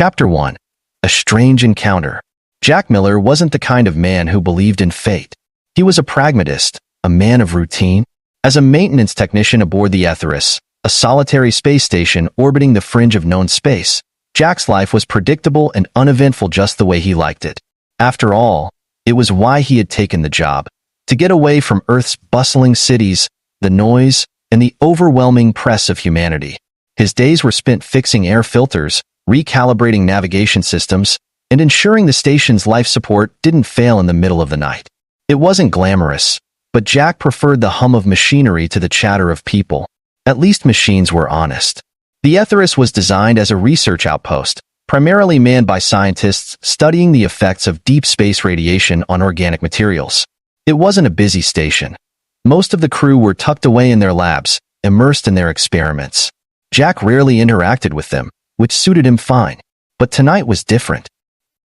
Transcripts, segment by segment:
Chapter 1. A Strange Encounter. Jack Miller wasn't the kind of man who believed in fate. He was a pragmatist, a man of routine. As a maintenance technician aboard the Purrs, a solitary space station orbiting the fringe of known space, Jack's life was predictable and uneventful just the way he liked it. After all, it was why he had taken the job. To get away from Earth's bustling cities, the noise, and the overwhelming press of humanity. His days were spent fixing air filters, recalibrating navigation systems, and ensuring the station's life support didn't fail in the middle of the night. It wasn't glamorous, but Jack preferred the hum of machinery to the chatter of people. At least machines were honest. The Purrs was designed as a research outpost, primarily manned by scientists studying the effects of deep space radiation on organic materials. It wasn't a busy station. Most of the crew were tucked away in their labs, immersed in their experiments. Jack rarely interacted with them, which suited him fine. But tonight was different.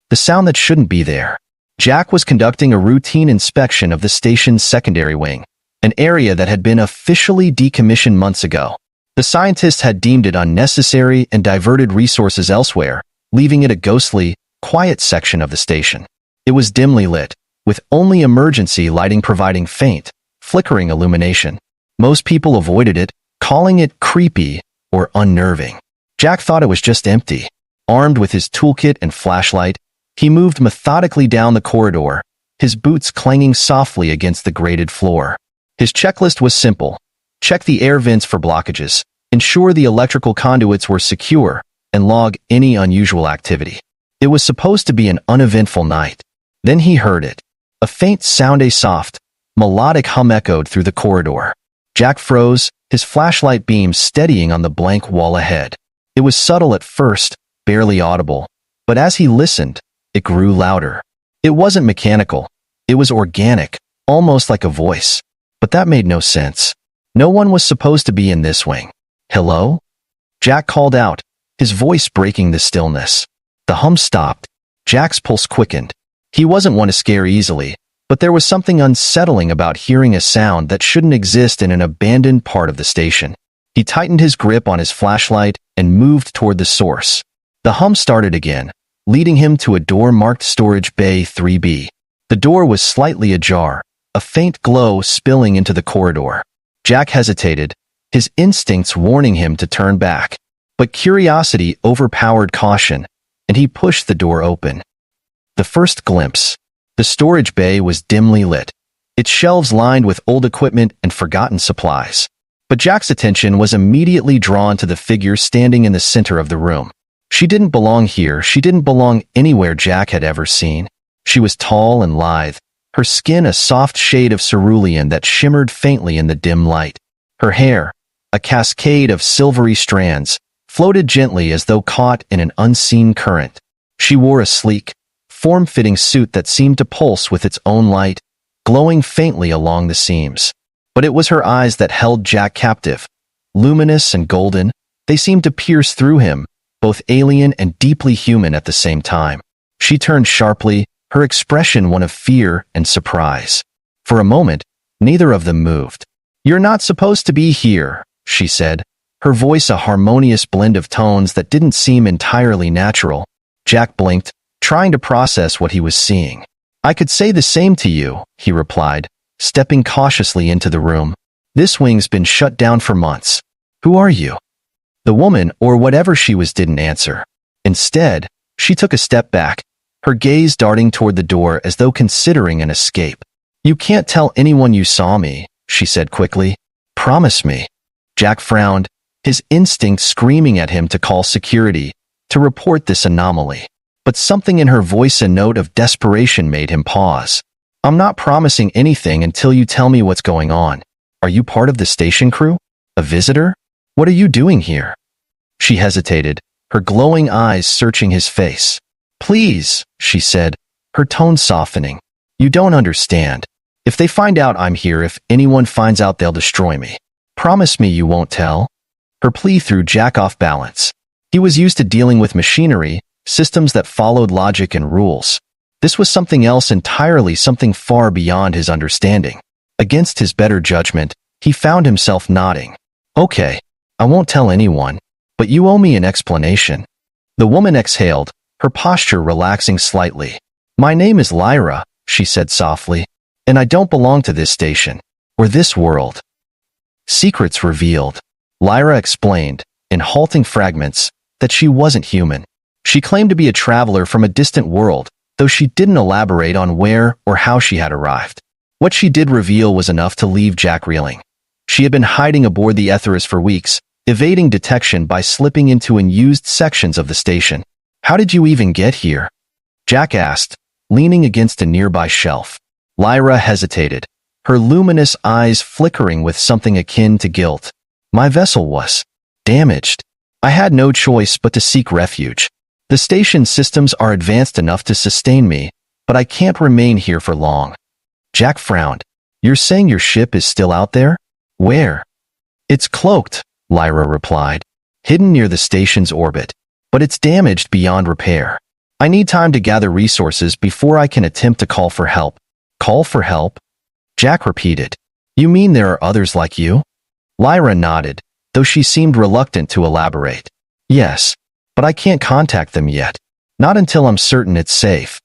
The sound that shouldn't be there. Jack was conducting a routine inspection of the station's secondary wing, an area that had been officially decommissioned months ago. The scientists had deemed it unnecessary and diverted resources elsewhere, leaving it a ghostly, quiet section of the station. It was dimly lit, with only emergency lighting providing faint, flickering illumination. Most people avoided it, calling it creepy or unnerving. Jack thought it was just empty. Armed with his toolkit and flashlight, he moved methodically down the corridor, his boots clanging softly against the grated floor. His checklist was simple. Check the air vents for blockages, ensure the electrical conduits were secure, and log any unusual activity. It was supposed to be an uneventful night. Then he heard it. A faint sound, a soft, melodic hum echoed through the corridor. Jack froze, his flashlight beam steadying on the blank wall ahead. It was subtle at first, barely audible, but as he listened, it grew louder. It wasn't mechanical. It was organic, almost like a voice. But that made no sense. No one was supposed to be in this wing. Hello? Jack called out, his voice breaking the stillness. The hum stopped. Jack's pulse quickened. He wasn't one to scare easily, but there was something unsettling about hearing a sound that shouldn't exist in an abandoned part of the station. He tightened his grip on his flashlight and moved toward the source. The hum started again, leading him to a door marked Storage Bay 3B. The door was slightly ajar, a faint glow spilling into the corridor. Jack hesitated, his instincts warning him to turn back. But curiosity overpowered caution, and he pushed the door open. The first glimpse. The storage bay was dimly lit, its shelves lined with old equipment and forgotten supplies. But Jack's attention was immediately drawn to the figure standing in the center of the room. She didn't belong here, she didn't belong anywhere Jack had ever seen. She was tall and lithe, her skin a soft shade of cerulean that shimmered faintly in the dim light. Her hair, a cascade of silvery strands, floated gently as though caught in an unseen current. She wore a sleek, form-fitting suit that seemed to pulse with its own light, glowing faintly along the seams. But it was her eyes that held Jack captive. Luminous and golden, they seemed to pierce through him, both alien and deeply human at the same time. She turned sharply, her expression one of fear and surprise. For a moment, neither of them moved. "You're not supposed to be here," she said, her voice a harmonious blend of tones that didn't seem entirely natural. Jack blinked, trying to process what he was seeing. "I could say the same to you," he replied, stepping cautiously into the room. "This wing's been shut down for months. Who are you?" The woman, or whatever she was, didn't answer. Instead, she took a step back, her gaze darting toward the door as though considering an escape. "You can't tell anyone you saw me," she said quickly. "Promise me." Jack frowned, his instinct screaming at him to call security, to report this anomaly. But something in her voice, a note of desperation, made him pause. "I'm not promising anything until you tell me what's going on. Are you part of the station crew? A visitor? What are you doing here?" She hesitated, her glowing eyes searching his face. "Please," she said, her tone softening. "You don't understand. If they find out I'm here, if anyone finds out, they'll destroy me. Promise me you won't tell." Her plea threw Jack off balance. He was used to dealing with machinery, systems that followed logic and rules. This was something else entirely, something far beyond his understanding. Against his better judgment, he found himself nodding. "Okay, I won't tell anyone, but you owe me an explanation." The woman exhaled, her posture relaxing slightly. "My name is Lyra," she said softly, "and I don't belong to this station, or this world." Secrets revealed. Lyra explained, in halting fragments, that she wasn't human. She claimed to be a traveler from a distant world, though she didn't elaborate on where or how she had arrived. What she did reveal was enough to leave Jack reeling. She had been hiding aboard the Etherius for weeks, evading detection by slipping into unused sections of the station. "How did you even get here?" Jack asked, leaning against a nearby shelf. Lyra hesitated, her luminous eyes flickering with something akin to guilt. "My vessel was damaged. I had no choice but to seek refuge. The station's systems are advanced enough to sustain me, but I can't remain here for long." Jack frowned. "You're saying your ship is still out there? Where?" "It's cloaked," Lyra replied, "hidden near the station's orbit, but it's damaged beyond repair. I need time to gather resources before I can attempt to call for help." "Call for help?" Jack repeated. "You mean there are others like you?" Lyra nodded, though she seemed reluctant to elaborate. "Yes, but I can't contact them yet. Not until I'm certain it's safe."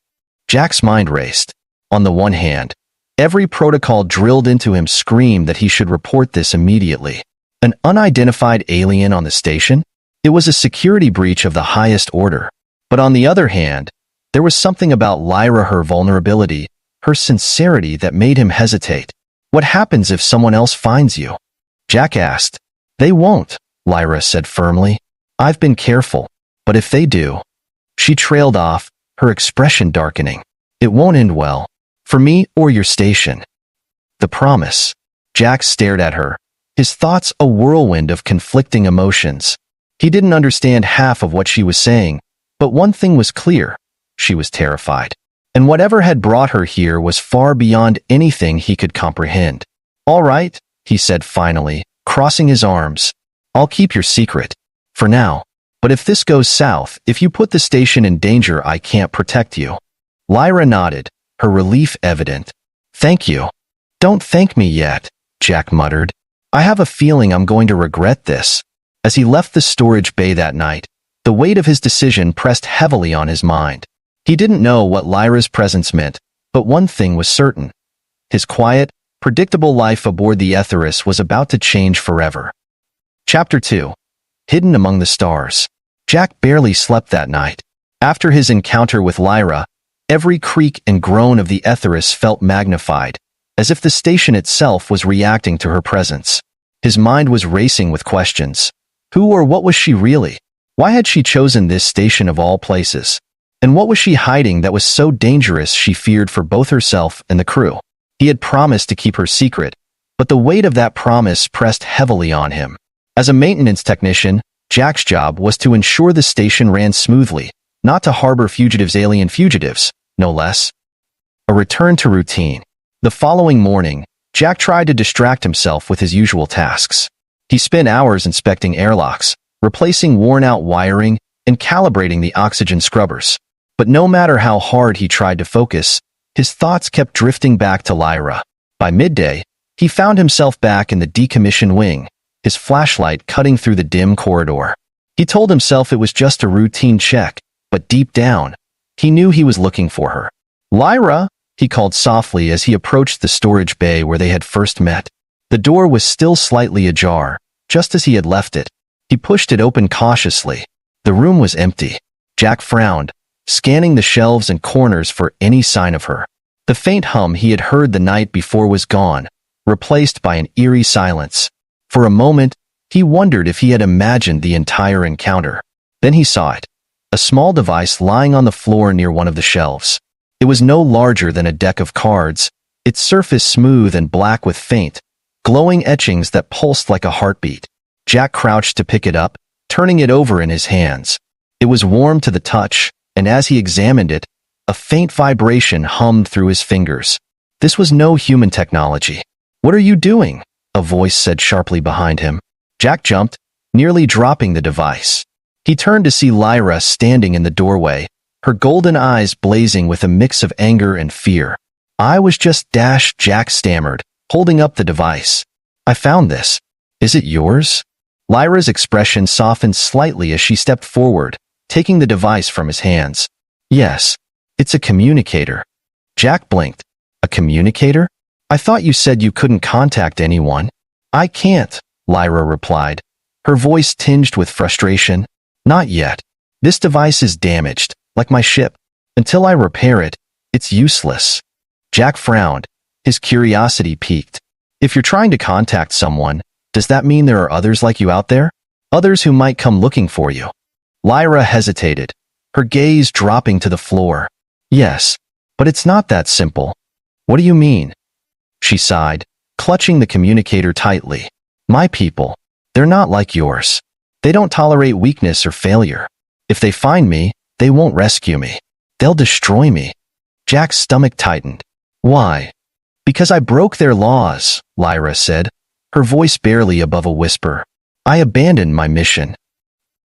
Jack's mind raced. On the one hand, every protocol drilled into him screamed that he should report this immediately. An unidentified alien on the station? It was a security breach of the highest order. But on the other hand, there was something about Lyra, her vulnerability, her sincerity that made him hesitate. "What happens if someone else finds you?" Jack asked. "They won't," Lyra said firmly. "I've been careful, but if they do..." She trailed off, her expression darkening. "It won't end well. For me or your station." "The promise." Jack stared at her, his thoughts a whirlwind of conflicting emotions. He didn't understand half of what she was saying, but one thing was clear. She was terrified. And whatever had brought her here was far beyond anything he could comprehend. "All right," he said finally, crossing his arms. "I'll keep your secret. For now. But if this goes south, if you put the station in danger, I can't protect you." Lyra nodded, her relief evident. "Thank you." "Don't thank me yet," Jack muttered. "I have a feeling I'm going to regret this." As he left the storage bay that night, the weight of his decision pressed heavily on his mind. He didn't know what Lyra's presence meant, but one thing was certain. His quiet, predictable life aboard the Etherius was about to change forever. Chapter 2. Hidden Among the Stars. Jack barely slept that night. After his encounter with Lyra, every creak and groan of the Etherius felt magnified, as if the station itself was reacting to her presence. His mind was racing with questions. Who or what was she really? Why had she chosen this station of all places? And what was she hiding that was so dangerous she feared for both herself and the crew? He had promised to keep her secret, but the weight of that promise pressed heavily on him. As a maintenance technician, Jack's job was to ensure the station ran smoothly, not to harbor alien fugitives, no less. A return to routine. The following morning, Jack tried to distract himself with his usual tasks. He spent hours inspecting airlocks, replacing worn-out wiring, and calibrating the oxygen scrubbers. But no matter how hard he tried to focus, his thoughts kept drifting back to Lyra. By midday, he found himself back in the decommissioned wing, his flashlight cutting through the dim corridor. He told himself it was just a routine check, but deep down, he knew he was looking for her. "Lyra," he called softly as he approached the storage bay where they had first met. The door was still slightly ajar, just as he had left it. He pushed it open cautiously. The room was empty. Jack frowned, scanning the shelves and corners for any sign of her. The faint hum he had heard the night before was gone, replaced by an eerie silence. For a moment, he wondered if he had imagined the entire encounter. Then he saw it. A small device lying on the floor near one of the shelves. It was no larger than a deck of cards, its surface smooth and black with faint, glowing etchings that pulsed like a heartbeat. Jack crouched to pick it up, turning it over in his hands. It was warm to the touch, and as he examined it, a faint vibration hummed through his fingers. This was no human technology. "What are you doing?" a voice said sharply behind him. Jack jumped, nearly dropping the device. He turned to see Lyra standing in the doorway, her golden eyes blazing with a mix of anger and fear. "I was just Jack stammered, holding up the device. "I found this. Is it yours?" Lyra's expression softened slightly as she stepped forward, taking the device from his hands. Yes, it's a communicator. Jack blinked. A communicator? I thought you said you couldn't contact anyone. I can't, Lyra replied, her voice tinged with frustration. Not yet. This device is damaged, like my ship. Until I repair it, it's useless. Jack frowned. His curiosity piqued. If you're trying to contact someone, does that mean there are others like you out there? Others who might come looking for you? Lyra hesitated, her gaze dropping to the floor. Yes, but it's not that simple. What do you mean? She sighed, clutching the communicator tightly. My people, they're not like yours. They don't tolerate weakness or failure. If they find me, they won't rescue me. They'll destroy me. Jack's stomach tightened. Why? Because I broke their laws, Lyra said, her voice barely above a whisper. I abandoned my mission.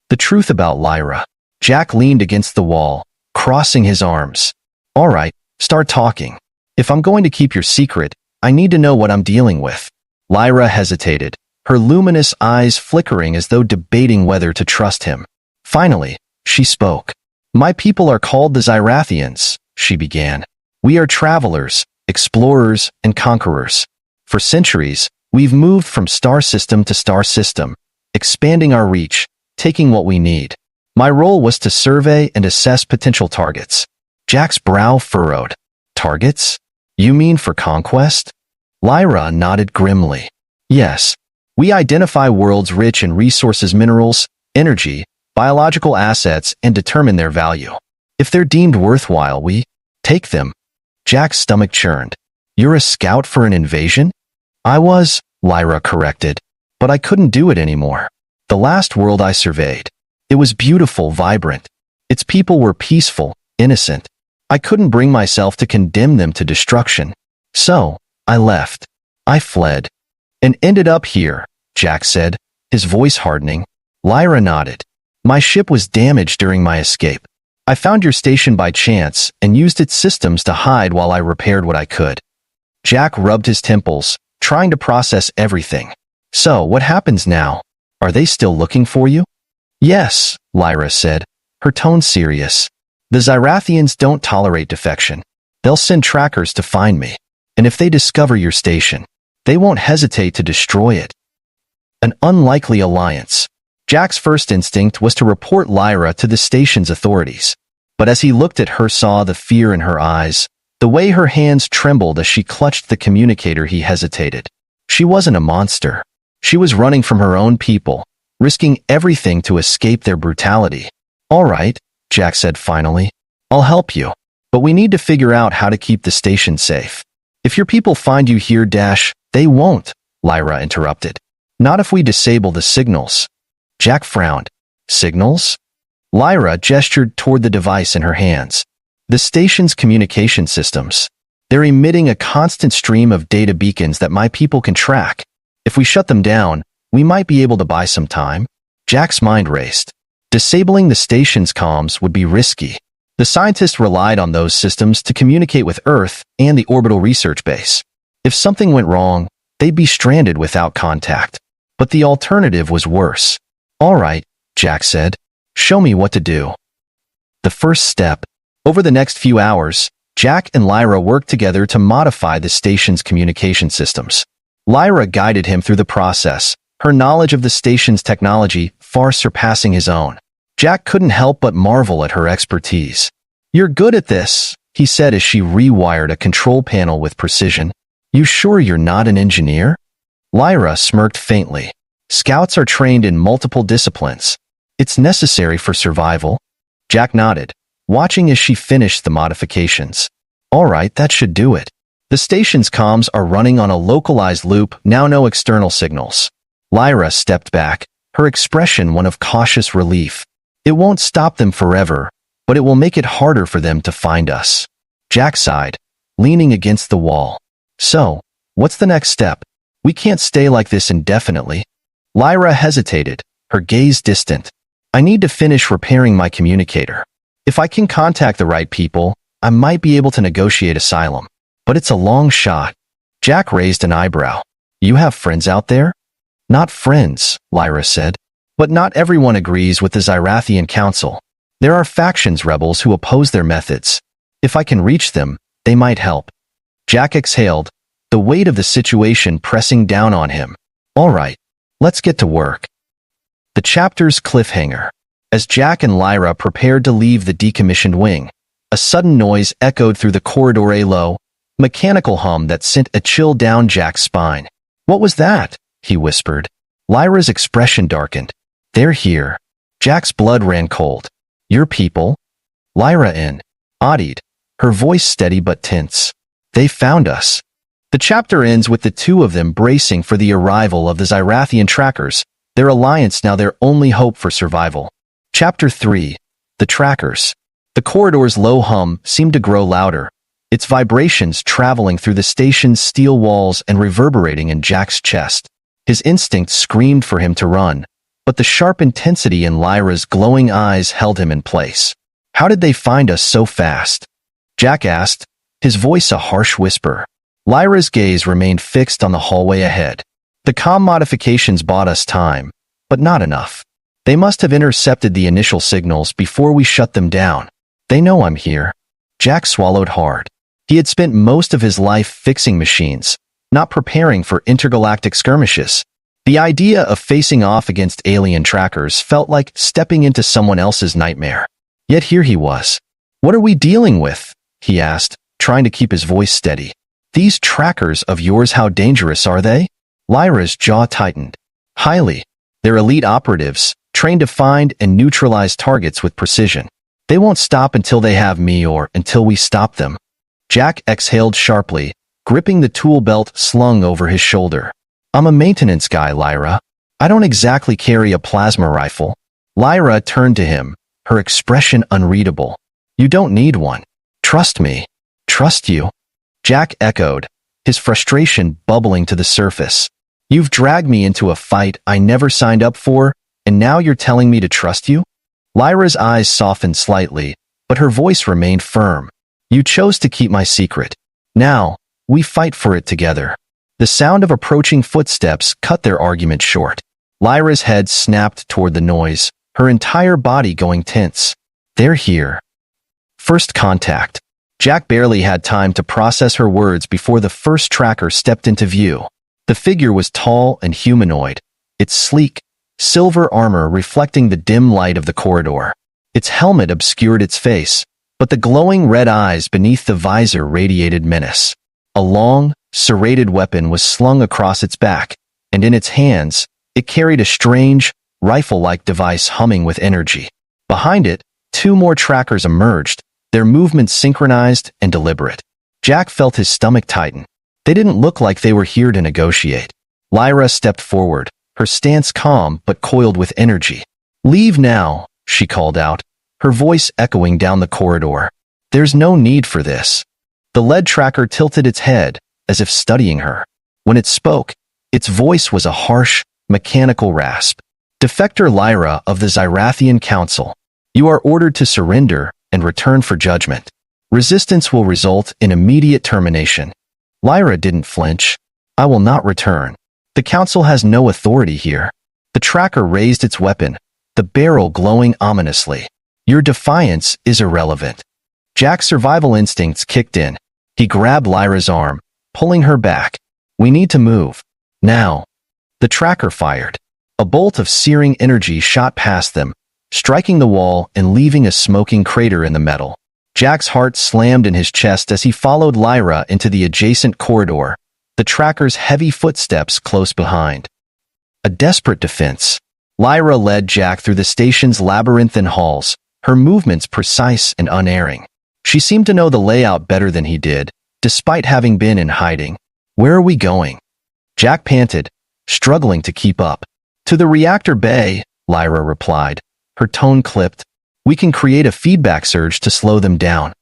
The truth about Lyra. Jack leaned against the wall, crossing his arms. All right, start talking. If I'm going to keep your secret, I need to know what I'm dealing with. Lyra hesitated, her luminous eyes flickering as though debating whether to trust him. Finally, she spoke. My people are called the Zyrathians, she began. We are travelers, explorers, and conquerors. For centuries, we've moved from star system to star system, expanding our reach, taking what we need. My role was to survey and assess potential targets. Jack's brow furrowed. Targets? You mean for conquest? Lyra nodded grimly. Yes. We identify worlds rich in resources, minerals, energy, biological assets, and determine their value. If they're deemed worthwhile, we take them. Jack's stomach churned. You're a scout for an invasion? I was, Lyra corrected, but I couldn't do it anymore. The last world I surveyed. It was beautiful, vibrant. Its people were peaceful, innocent. I couldn't bring myself to condemn them to destruction. So, I left. I fled. And ended up here, Jack said, his voice hardening. Lyra nodded. My ship was damaged during my escape. I found your station by chance and used its systems to hide while I repaired what I could. Jack rubbed his temples, trying to process everything. So, what happens now? Are they still looking for you? Yes, Lyra said, her tone serious. The Zyrathians don't tolerate defection. They'll send trackers to find me. And if they discover your station, they won't hesitate to destroy it. An unlikely alliance. Jack's first instinct was to report Lyra to the station's authorities. But as he looked at her, saw the fear in her eyes, the way her hands trembled as she clutched the communicator, he hesitated. She wasn't a monster. She was running from her own people, risking everything to escape their brutality. All right, Jack said finally. I'll help you. But we need to figure out how to keep the station safe. If your people find you here, they won't, Lyra interrupted. Not if we disable the signals. Jack frowned. Signals? Lyra gestured toward the device in her hands. The station's communication systems. They're emitting a constant stream of data beacons that my people can track. If we shut them down, we might be able to buy some time. Jack's mind raced. Disabling the station's comms would be risky. The scientists relied on those systems to communicate with Earth and the orbital research base. If something went wrong, they'd be stranded without contact. But the alternative was worse. All right, Jack said. Show me what to do. The first step. Over the next few hours, Jack and Lyra worked together to modify the station's communication systems. Lyra guided him through the process, her knowledge of the station's technology far surpassing his own. Jack couldn't help but marvel at her expertise. You're good at this, he said as she rewired a control panel with precision. You sure you're not an engineer? Lyra smirked faintly. Scouts are trained in multiple disciplines. It's necessary for survival. Jack nodded, watching as she finished the modifications. All right, that should do it. The station's comms are running on a localized loop, now no external signals. Lyra stepped back, her expression one of cautious relief. It won't stop them forever, but it will make it harder for them to find us. Jack sighed, leaning against the wall. So, what's the next step? We can't stay like this indefinitely. Lyra hesitated, her gaze distant. I need to finish repairing my communicator. If I can contact the right people, I might be able to negotiate asylum. But it's a long shot. Jack raised an eyebrow. You have friends out there? Not friends, Lyra said. But not everyone agrees with the Zyrathian Council. There are factions rebels who oppose their methods. If I can reach them, they might help. Jack exhaled, the weight of the situation pressing down on him. All right, let's get to work. The chapter's cliffhanger. As Jack and Lyra prepared to leave the decommissioned wing, a sudden noise echoed through the corridor, a low, mechanical hum that sent a chill down Jack's spine. What was that? He whispered. Lyra's expression darkened. They're here. Jack's blood ran cold. Your people? Lyra nodded, her voice steady but tense. They found us. The chapter ends with the two of them bracing for the arrival of the Zyrathian trackers, their alliance now their only hope for survival. Chapter 3. The Trackers. The corridor's low hum seemed to grow louder, its vibrations traveling through the station's steel walls and reverberating in Jack's chest. His instinct screamed for him to run, but the sharp intensity in Lyra's glowing eyes held him in place. How did they find us so fast? Jack asked, his voice a harsh whisper. Lyra's gaze remained fixed on the hallway ahead. The comm modifications bought us time, but not enough. They must have intercepted the initial signals before we shut them down. They know I'm here. Jack swallowed hard. He had spent most of his life fixing machines, not preparing for intergalactic skirmishes. The idea of facing off against alien trackers felt like stepping into someone else's nightmare. Yet here he was. What are we dealing with? He asked, trying to keep his voice steady. These trackers of yours, how dangerous are they? Lyra's jaw tightened. Highly. They're elite operatives, trained to find and neutralize targets with precision. They won't stop until they have me or until we stop them. Jack exhaled sharply, gripping the tool belt slung over his shoulder. I'm a maintenance guy, Lyra. I don't exactly carry a plasma rifle. Lyra turned to him, her expression unreadable. You don't need one. Trust me. Trust you? Jack echoed, his frustration bubbling to the surface. You've dragged me into a fight I never signed up for, and now you're telling me to trust you? Lyra's eyes softened slightly, but her voice remained firm. You chose to keep my secret. Now, we fight for it together. The sound of approaching footsteps cut their argument short. Lyra's head snapped toward the noise, her entire body going tense. They're here. First contact. Jack barely had time to process her words before the first tracker stepped into view. The figure was tall and humanoid, its sleek, silver armor reflecting the dim light of the corridor. Its helmet obscured its face, but the glowing red eyes beneath the visor radiated menace. A long, serrated weapon was slung across its back, and in its hands, it carried a strange, rifle-like device humming with energy. Behind it, two more trackers emerged, their movements synchronized and deliberate. Jack felt his stomach tighten. They didn't look like they were here to negotiate. Lyra stepped forward, her stance calm but coiled with energy. Leave now, she called out, her voice echoing down the corridor. There's no need for this. The lead tracker tilted its head, as if studying her. When it spoke, its voice was a harsh, mechanical rasp. Defector Lyra of the Zyrathian Council. You are ordered to surrender and return for judgment. Resistance will result in immediate termination. Lyra didn't flinch. I will not return. The Council has no authority here. The tracker raised its weapon, the barrel glowing ominously. Your defiance is irrelevant. Jack's survival instincts kicked in. He grabbed Lyra's arm, pulling her back. We need to move. Now. The tracker fired. A bolt of searing energy shot past them, striking the wall and leaving a smoking crater in the metal. Jack's heart slammed in his chest as he followed Lyra into the adjacent corridor, the tracker's heavy footsteps close behind. A desperate defense. Lyra led Jack through the station's labyrinthine halls, her movements precise and unerring. She seemed to know the layout better than he did, despite having been in hiding. Where are we going? Jack panted, struggling to keep up. To the reactor bay, Lyra replied, her tone clipped. We can create a feedback surge to slow them down.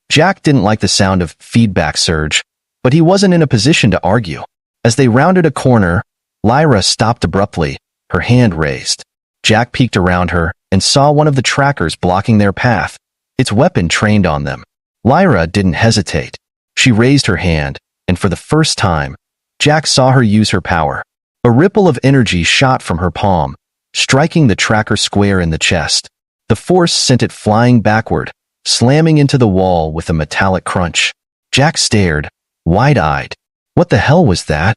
Jack didn't like the sound of feedback surge, but he wasn't in a position to argue. As they rounded a corner, Lyra stopped abruptly, her hand raised. Jack peeked around her and saw one of the trackers blocking their path, its weapon trained on them. Lyra didn't hesitate. She raised her hand, and for the first time, Jack saw her use her power. A ripple of energy shot from her palm, striking the tracker square in the chest. The force sent it flying backward, slamming into the wall with a metallic crunch. Jack stared, wide-eyed. What the hell was that?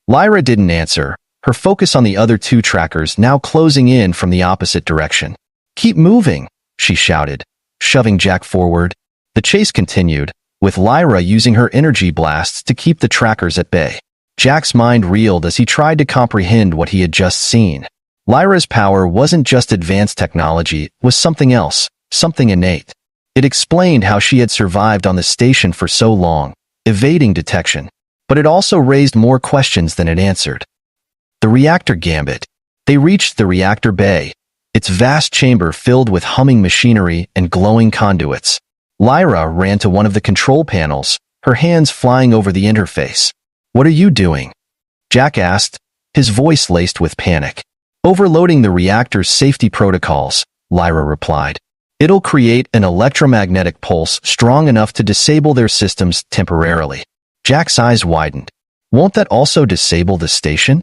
Lyra didn't answer, her focus on the other two trackers now closing in from the opposite direction. "Keep moving," she shouted, shoving Jack forward. The chase continued, with Lyra using her energy blasts to keep the trackers at bay. Jack's mind reeled as he tried to comprehend what he had just seen. Lyra's power wasn't just advanced technology, it was something else, something innate. It explained how she had survived on the station for so long, evading detection. But it also raised more questions than it answered. The reactor gambit. They reached the reactor bay, its vast chamber filled with humming machinery and glowing conduits. Lyra ran to one of the control panels, her hands flying over the interface. "What are you doing?" Jack asked, his voice laced with panic. "Overloading the reactor's safety protocols," Lyra replied. "It'll create an electromagnetic pulse strong enough to disable their systems temporarily." Jack's eyes widened. "Won't that also disable the station?"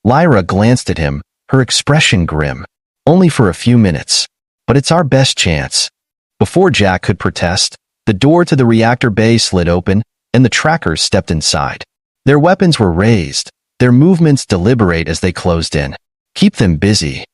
Lyra glanced at him, her expression grim. "Only for a few minutes. But it's our best chance." Before Jack could protest, the door to the reactor bay slid open, and the trackers stepped inside. Their weapons were raised, their movements deliberate as they closed in. "Keep them busy,"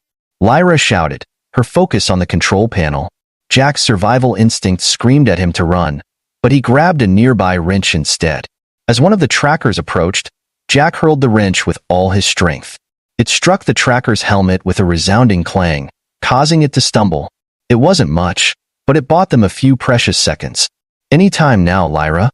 Lyra shouted, her focus on the control panel. Jack's survival instinct screamed at him to run, but he grabbed a nearby wrench instead. As one of the trackers approached, Jack hurled the wrench with all his strength. It struck the tracker's helmet with a resounding clang, causing it to stumble. It wasn't much, but it bought them a few precious seconds. "Any time now, Lyra,"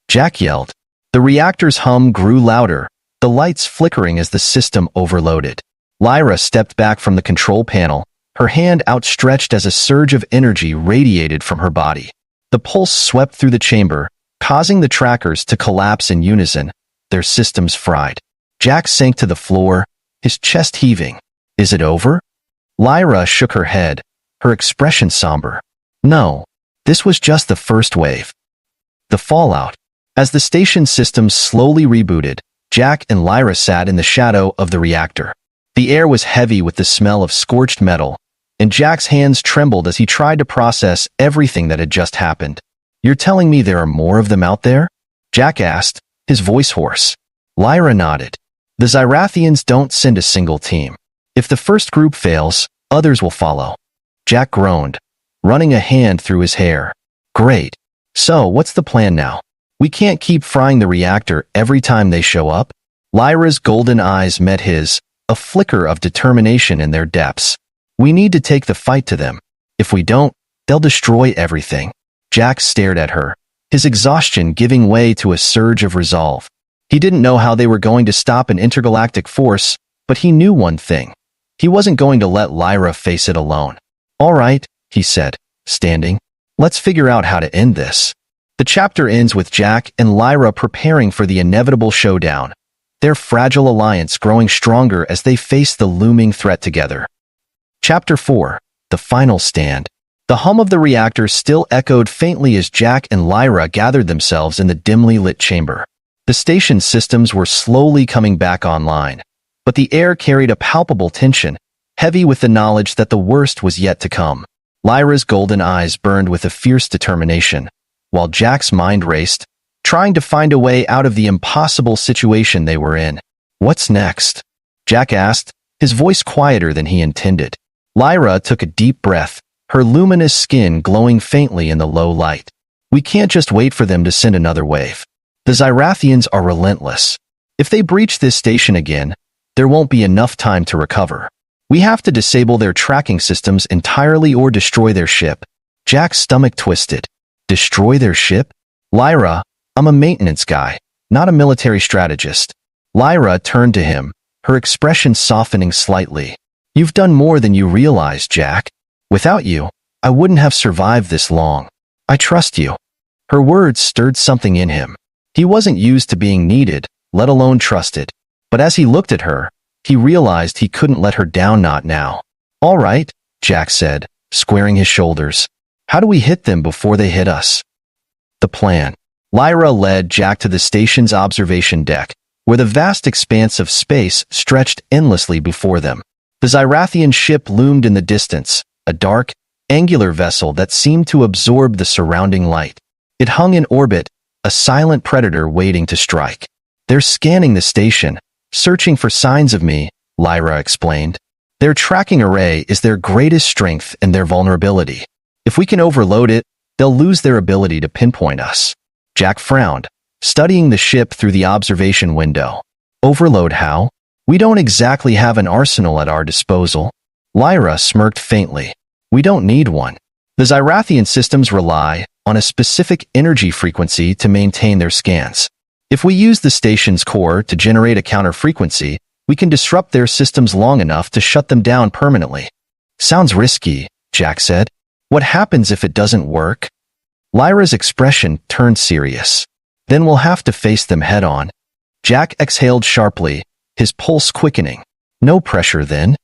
Jack yelled. The reactor's hum grew louder, the lights flickering as the system overloaded. Lyra stepped back from the control panel, her hand outstretched as a surge of energy radiated from her body. The pulse swept through the chamber, causing the trackers to collapse in unison, their systems fried. Jack sank to the floor, his chest heaving. "Is it over?" Lyra shook her head, her expression somber. "No, this was just the first wave." The fallout. As the station systems slowly rebooted, Jack and Lyra sat in the shadow of the reactor. The air was heavy with the smell of scorched metal, and Jack's hands trembled as he tried to process everything that had just happened. "You're telling me there are more of them out there?" Jack asked, his voice hoarse. Lyra nodded. "The Zyrathians don't send a single team. If the first group fails, others will follow." Jack groaned, running a hand through his hair. "Great. So, what's the plan now? We can't keep frying the reactor every time they show up?" Lyra's golden eyes met his, a flicker of determination in their depths. "We need to take the fight to them. If we don't, they'll destroy everything." Jack stared at her, his exhaustion giving way to a surge of resolve. He didn't know how they were going to stop an intergalactic force, but he knew one thing. He wasn't going to let Lyra face it alone. "All right," he said, standing. "Let's figure out how to end this." The chapter ends with Jack and Lyra preparing for the inevitable showdown, their fragile alliance growing stronger as they face the looming threat together. Chapter 4. The Final Stand. The hum of the reactor still echoed faintly as Jack and Lyra gathered themselves in the dimly lit chamber. The station systems were slowly coming back online, but the air carried a palpable tension, heavy with the knowledge that the worst was yet to come. Lyra's golden eyes burned with a fierce determination, while Jack's mind raced, trying to find a way out of the impossible situation they were in. "What's next?" Jack asked, his voice quieter than he intended. Lyra took a deep breath, her luminous skin glowing faintly in the low light. "We can't just wait for them to send another wave. The Zyrathians are relentless. If they breach this station again, there won't be enough time to recover. We have to disable their tracking systems entirely or destroy their ship." Jack's stomach twisted. "Destroy their ship?" "Lyra, I'm a maintenance guy, not a military strategist." Lyra turned to him, her expression softening slightly. "You've done more than you realize, Jack. Without you, I wouldn't have survived this long. I trust you." Her words stirred something in him. He wasn't used to being needed, let alone trusted. But as he looked at her, he realized he couldn't let her down, not now. "All right," Jack said, squaring his shoulders. "How do we hit them before they hit us?" The plan. Lyra led Jack to the station's observation deck, where the vast expanse of space stretched endlessly before them. The Zyrathian ship loomed in the distance, a dark, angular vessel that seemed to absorb the surrounding light. It hung in orbit, a silent predator waiting to strike. "They're scanning the station, searching for signs of me," Lyra explained. "Their tracking array is their greatest strength and their vulnerability. If we can overload it, they'll lose their ability to pinpoint us." Jack frowned, studying the ship through the observation window. "Overload how? We don't exactly have an arsenal at our disposal." Lyra smirked faintly. "We don't need one. The Zyrathian systems rely on a specific energy frequency to maintain their scans. If we use the station's core to generate a counter-frequency, we can disrupt their systems long enough to shut them down permanently." "Sounds risky," Jack said. "What happens if it doesn't work?" Lyra's expression turned serious. "Then we'll have to face them head-on." Jack exhaled sharply, his pulse quickening. "No pressure then."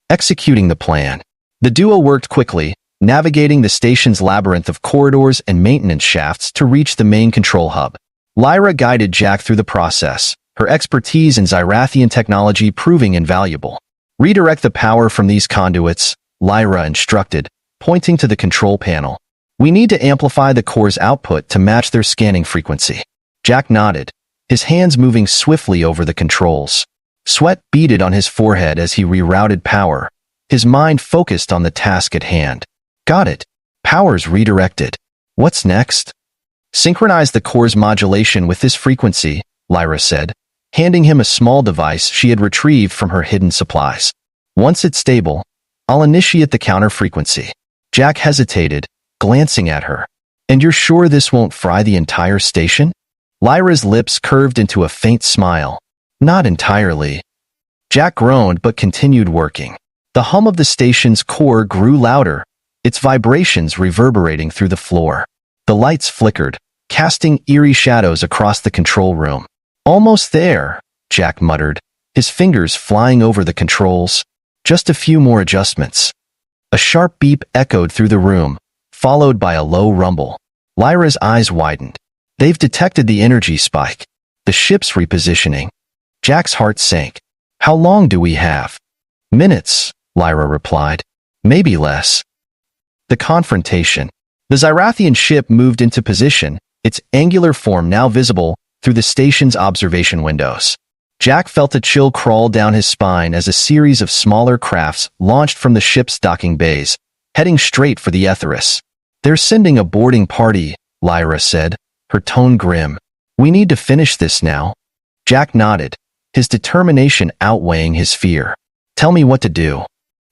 Executing the plan. The duo worked quickly, navigating the station's labyrinth of corridors and maintenance shafts to reach the main control hub. Lyra guided Jack through the process, her expertise in Zyrathian technology proving invaluable. "Redirect the power from these conduits," Lyra instructed, pointing to the control panel. "We need to amplify the core's output to match their scanning frequency." Jack nodded, his hands moving swiftly over the controls. Sweat beaded on his forehead as he rerouted power, his mind focused on the task at hand. "Got it. Power's redirected. What's next?" "Synchronize the core's modulation with this frequency," Lyra said, handing him a small device she had retrieved from her hidden supplies. "Once it's stable, I'll initiate the counter-frequency." Jack hesitated, glancing at her. "And you're sure this won't fry the entire station?" Lyra's lips curved into a faint smile. "Not entirely." Jack groaned but continued working. The hum of the station's core grew louder, its vibrations reverberating through the floor. The lights flickered, casting eerie shadows across the control room. "Almost there," Jack muttered, his fingers flying over the controls. "Just a few more adjustments." A sharp beep echoed through the room, followed by a low rumble. Lyra's eyes widened. "They've detected the energy spike. The ship's repositioning." Jack's heart sank. "How long do we have?" "Minutes," Lyra replied. "Maybe less." The confrontation. The Zyrathian ship moved into position, its angular form now visible through the station's observation windows. Jack felt a chill crawl down his spine as a series of smaller crafts launched from the ship's docking bays, heading straight for the Etherius. "They're sending a boarding party," Lyra said, her tone grim. "We need to finish this now." Jack nodded, his determination outweighing his fear. "Tell me what to do."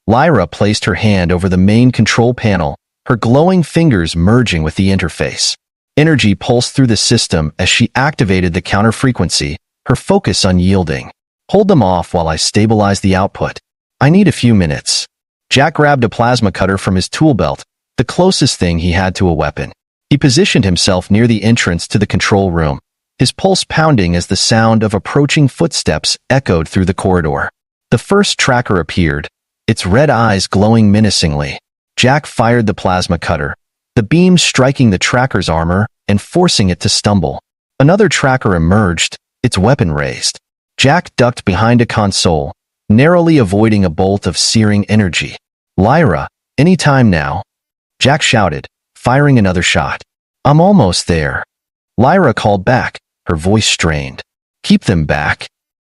Lyra placed her hand over the main control panel, her glowing fingers merging with the interface. Energy pulsed through the system as she activated the counter-frequency, her focus unyielding. "Hold them off while I stabilize the output. I need a few minutes." Jack grabbed a plasma cutter from his tool belt, the closest thing he had to a weapon. He positioned himself near the entrance to the control room, his pulse pounding as the sound of approaching footsteps echoed through the corridor. The first tracker appeared, its red eyes glowing menacingly. Jack fired the plasma cutter, the beam striking the tracker's armor and forcing it to stumble. Another tracker emerged, its weapon raised. Jack ducked behind a console, narrowly avoiding a bolt of searing energy. "Lyra, any time now," Jack shouted, firing another shot. "I'm almost there," Lyra called back, her voice strained. "Keep them back."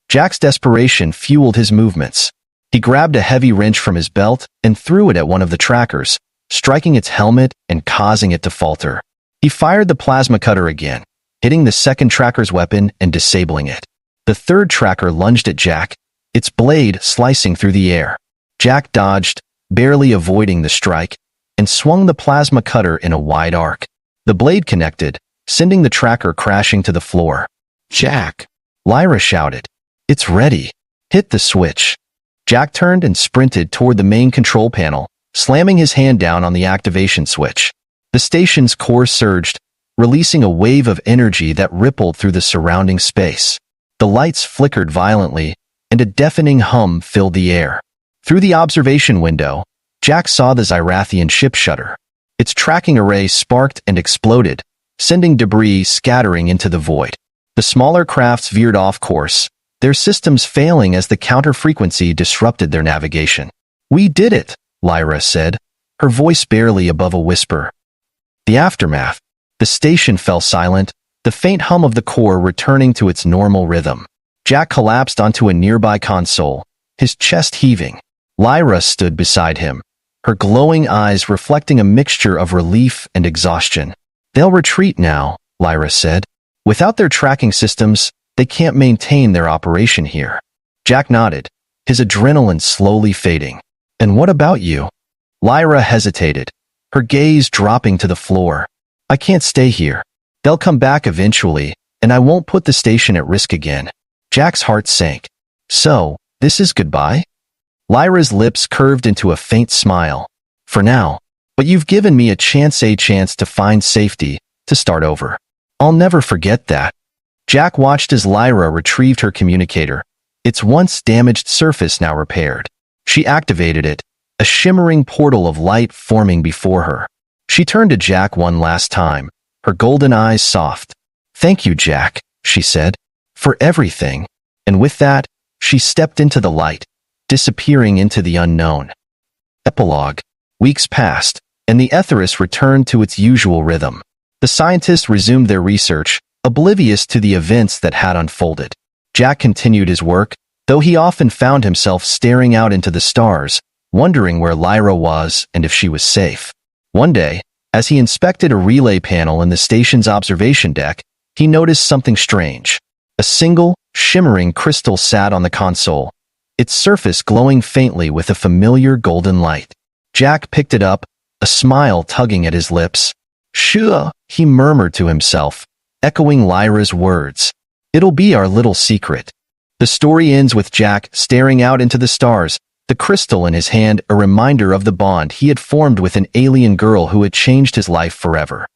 Jack's desperation fueled his movements. He grabbed a heavy wrench from his belt and threw it at one of the trackers, striking its helmet and causing it to falter. He fired the plasma cutter again, hitting the second tracker's weapon and disabling it. The third tracker lunged at Jack, its blade slicing through the air. Jack dodged, barely avoiding the strike, and swung the plasma cutter in a wide arc. The blade connected, sending the tracker crashing to the floor. "Jack!" Lyra shouted. "It's ready. Hit the switch." Jack turned and sprinted toward the main control panel, slamming his hand down on the activation switch. The station's core surged, releasing a wave of energy that rippled through the surrounding space. The lights flickered violently, and a deafening hum filled the air. Through the observation window, Jack saw the Zyrathian ship shudder. Its tracking array sparked and exploded, sending debris scattering into the void. The smaller crafts veered off course, their systems failing as the counter-frequency disrupted their navigation. "We did it," Lyra said, her voice barely above a whisper. The aftermath. The station fell silent, the faint hum of the core returning to its normal rhythm. Jack collapsed onto a nearby console, his chest heaving. Lyra stood beside him, her glowing eyes reflecting a mixture of relief and exhaustion. "They'll retreat now," Lyra said. "Without their tracking systems, they can't maintain their operation here." Jack nodded, his adrenaline slowly fading. "And what about you?" Lyra hesitated, her gaze dropping to the floor. "I can't stay here. They'll come back eventually, and I won't put the station at risk again." Jack's heart sank. "So, this is goodbye?" Lyra's lips curved into a faint smile. "For now. But you've given me a chance to find safety, to start over. I'll never forget that." Jack watched as Lyra retrieved her communicator, its once damaged surface now repaired. She activated it, a shimmering portal of light forming before her. She turned to Jack one last time, her golden eyes soft. "Thank you, Jack," she said, "for everything." And with that, she stepped into the light, disappearing into the unknown. Epilogue. Weeks passed, and the Etherius returned to its usual rhythm. The scientists resumed their research, oblivious to the events that had unfolded. Jack continued his work, though he often found himself staring out into the stars, wondering where Lyra was and if she was safe. One day, as he inspected a relay panel in the station's observation deck, he noticed something strange. A single, shimmering crystal sat on the console, its surface glowing faintly with a familiar golden light. Jack picked it up, a smile tugging at his lips. "Shhh," he murmured to himself, echoing Lyra's words. "It'll be our little secret." The story ends with Jack staring out into the stars, the crystal in his hand a reminder of the bond he had formed with an alien girl who had changed his life forever.